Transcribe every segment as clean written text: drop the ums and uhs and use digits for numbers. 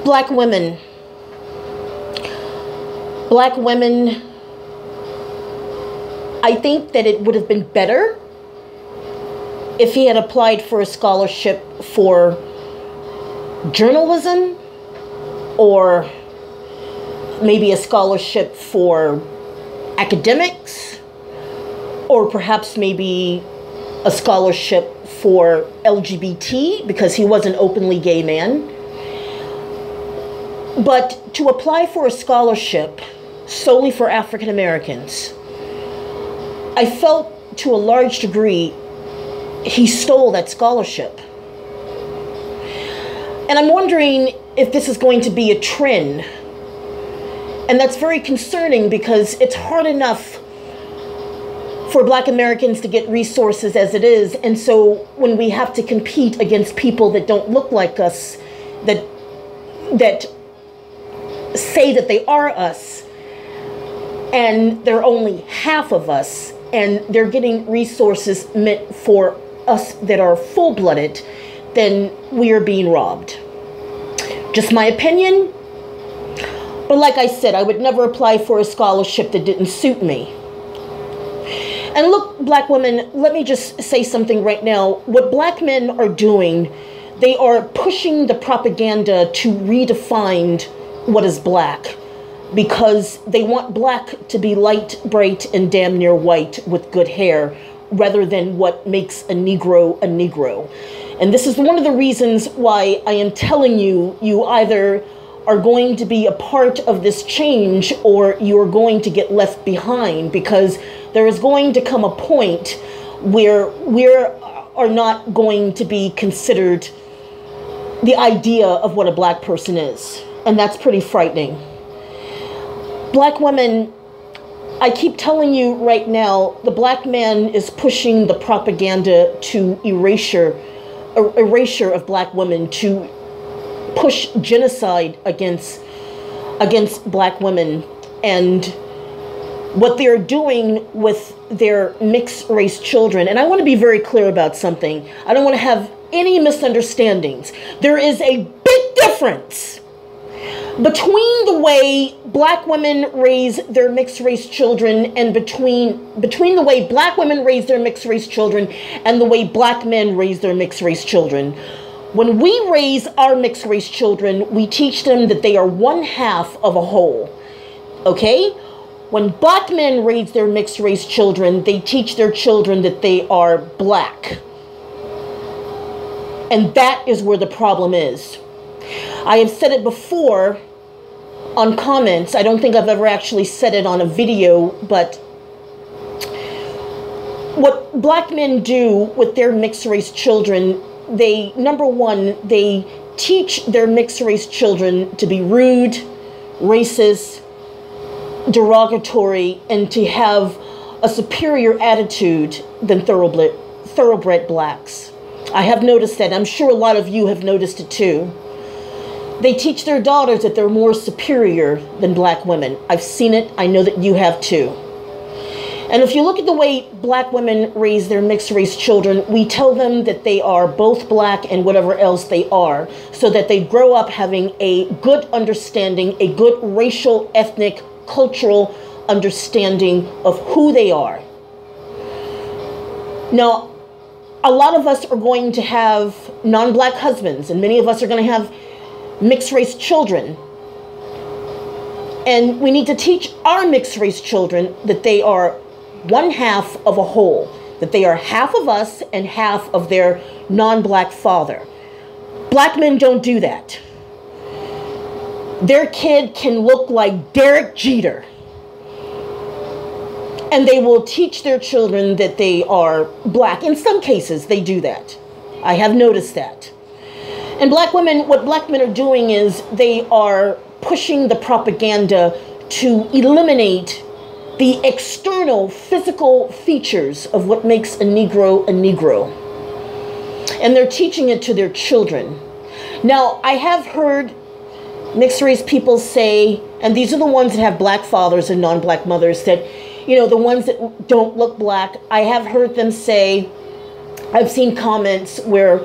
Black women. Black women, I think that it would have been better if he had applied for a scholarship for journalism, or maybe a scholarship for academics, or perhaps maybe a scholarship for LGBT, because he was an openly gay man. But to apply for a scholarship solely for African Americans, I felt to a large degree he stole that scholarship. And I'm wondering if this is going to be a trend. And that's very concerning, because it's hard enough for Black Americans to get resources as it is. And so when we have to compete against people that don't look like us, that say that they are us, and they're only half of us, and they're getting resources meant for us that are full-blooded, then we are being robbed. Just my opinion. But like I said, I would never apply for a scholarship that didn't suit me. And look, Black women, let me just say something right now. What Black men are doing, they are pushing the propaganda to redefine what is Black, because they want Black to be light, bright, and damn near white with good hair, rather than what makes a Negro a Negro. And this is one of the reasons why I am telling you, you either are going to be a part of this change or you're going to get left behind, because there is going to come a point where we are not going to be considered the idea of what a Black person is. And that's pretty frightening. Black women, I keep telling you right now, the Black man is pushing the propaganda to erasure of Black women, to push genocide against Black women. And what they're doing with their mixed race children, and I want to be very clear about something. I don't want to have any misunderstandings. There is a big difference between the way Black women raise their mixed race children and between the way Black women raise their mixed race children and the way Black men raise their mixed race children. When we raise our mixed race children, we teach them that they are one half of a whole. Okay? When Black men raise their mixed race children, they teach their children that they are Black. And that is where the problem is. I have said it before on comments. I don't think I've ever actually said it on a video, but what Black men do with their mixed race children, they, number one, they teach their mixed race children to be rude, racist, derogatory, and to have a superior attitude than thoroughbred Blacks. I have noticed that. I'm sure a lot of you have noticed it too. They teach their daughters that they're more superior than Black women. I've seen it. I know that you have too. And if you look at the way Black women raise their mixed race children, we tell them that they are both Black and whatever else they are, so that they grow up having a good understanding, a good racial, ethnic, cultural understanding of who they are. Now, a lot of us are going to have non-Black husbands, and many of us are going to have mixed race children. And we need to teach our mixed race children that they are one half of a whole, that they are half of us and half of their non-Black father. Black men don't do that. Their kid can look like Derek Jeter, and they will teach their children that they are Black. In some cases, they do that. I have noticed that. And Black women, what Black men are doing is they are pushing the propaganda to eliminate the external physical features of what makes a Negro a Negro. And they're teaching it to their children. Now, I have heard mixed race people say, and these are the ones that have Black fathers and non-Black mothers, that, you know, the ones that don't look Black, I have heard them say, I've seen comments where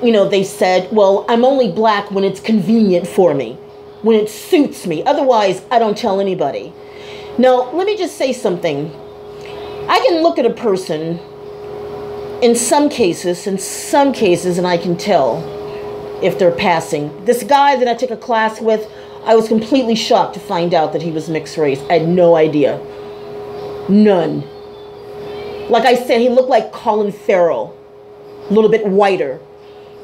they said, well, I'm only black when it's convenient for me, when it suits me. Otherwise, I don't tell anybody. Now, let me just say something. I can look at a person in some cases, and I can tell if they're passing. This guy that I took a class with, I was completely shocked to find out that he was mixed race. I had no idea. None. Like I said, he looked like Colin Farrell. A little bit whiter,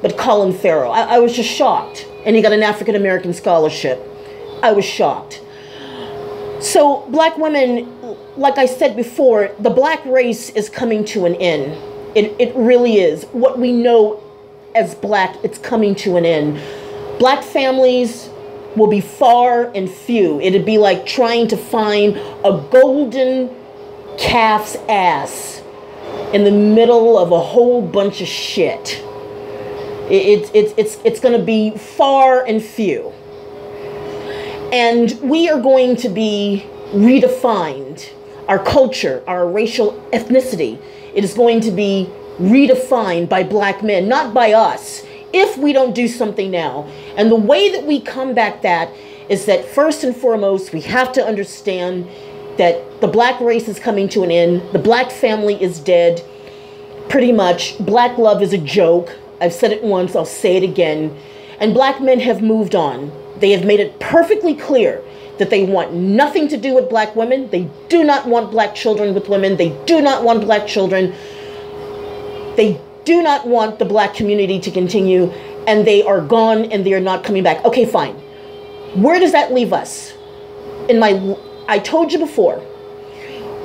but Colin Farrell. I was just shocked. And he got an African-American scholarship. I was shocked. So black women, like I said before, the black race is coming to an end. It really is. What we know as black, it's coming to an end. Black families will be far and few. It'd be like trying to find a golden calf's ass in the middle of a whole bunch of shit. It's going to be far and few. And we are going to be redefined. Our culture, our racial ethnicity, it is going to be redefined by black men, not by us, if we don't do something now. And the way that we combat that is that first and foremost, we have to understand that the black race is coming to an end. The black family is dead. Pretty much, black love is a joke. I've said it once, I'll say it again. And black men have moved on. They have made it perfectly clear that they want nothing to do with black women. They do not want black children with women. They do not want black children. They do not want the black community to continue. And they are gone and they are not coming back. Okay, fine. Where does that leave us? I told you before,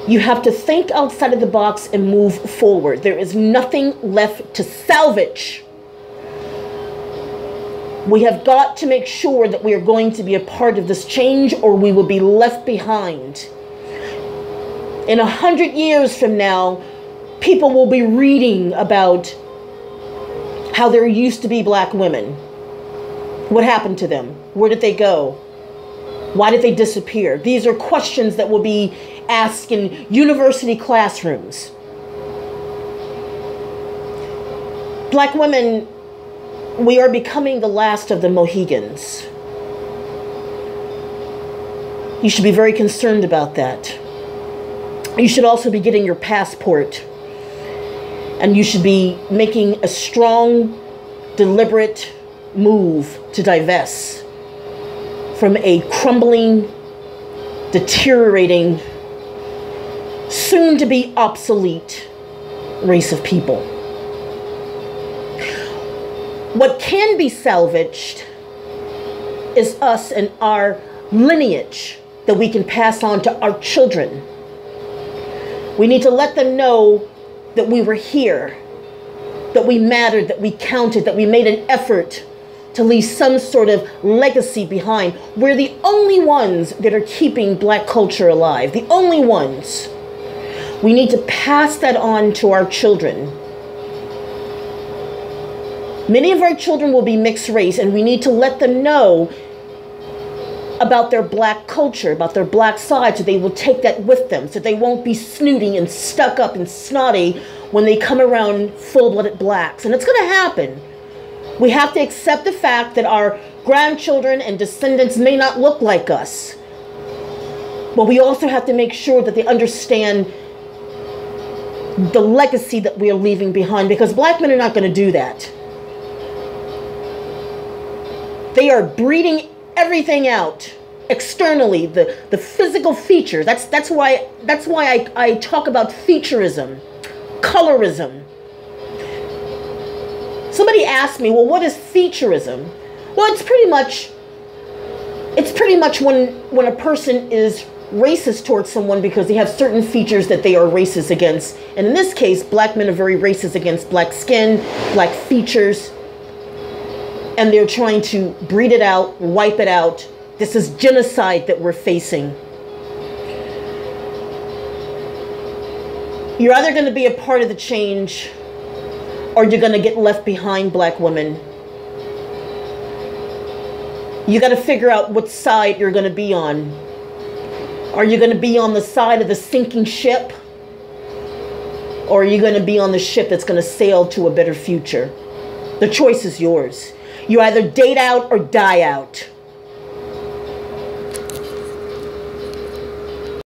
you have to think outside of the box and move forward. There is nothing left to salvage. We have got to make sure that we are going to be a part of this change or we will be left behind. In 100 years from now, people will be reading about how there used to be black women. What happened to them? Where did they go? Why did they disappear? These are questions that will be asked in university classrooms. Black women, we are becoming the last of the Mohegans. You should be very concerned about that. You should also be getting your passport. And you should be making a strong, deliberate move to divest from a crumbling, deteriorating, soon to be obsolete race of people. What can be salvaged is us and our lineage that we can pass on to our children. We need to let them know that we were here, that we mattered, that we counted, that we made an effort to leave some sort of legacy behind. We're the only ones that are keeping black culture alive, the only ones. We need to pass that on to our children. Many of our children will be mixed race, and we need to let them know about their black culture, about their black side, so they will take that with them, so they won't be snooty and stuck up and snotty when they come around full-blooded blacks. And it's going to happen. We have to accept the fact that our grandchildren and descendants may not look like us. But we also have to make sure that they understand the legacy that we are leaving behind, because black men are not going to do that. They are breeding everything out externally, the physical features. That's why I talk about featurism, colorism. Somebody asked me, well, what is featurism? Well, it's pretty much when a person is racist towards someone because they have certain features that they are racist against. And in this case, black men are very racist against black skin, black features. And they're trying to breed it out, wipe it out. This is genocide that we're facing. You're either going to be a part of the change or you're going to get left behind, black women. You got to figure out what side you're going to be on. Are you going to be on the side of the sinking ship? Or are you going to be on the ship that's going to sail to a better future? The choice is yours. You either date out or die out.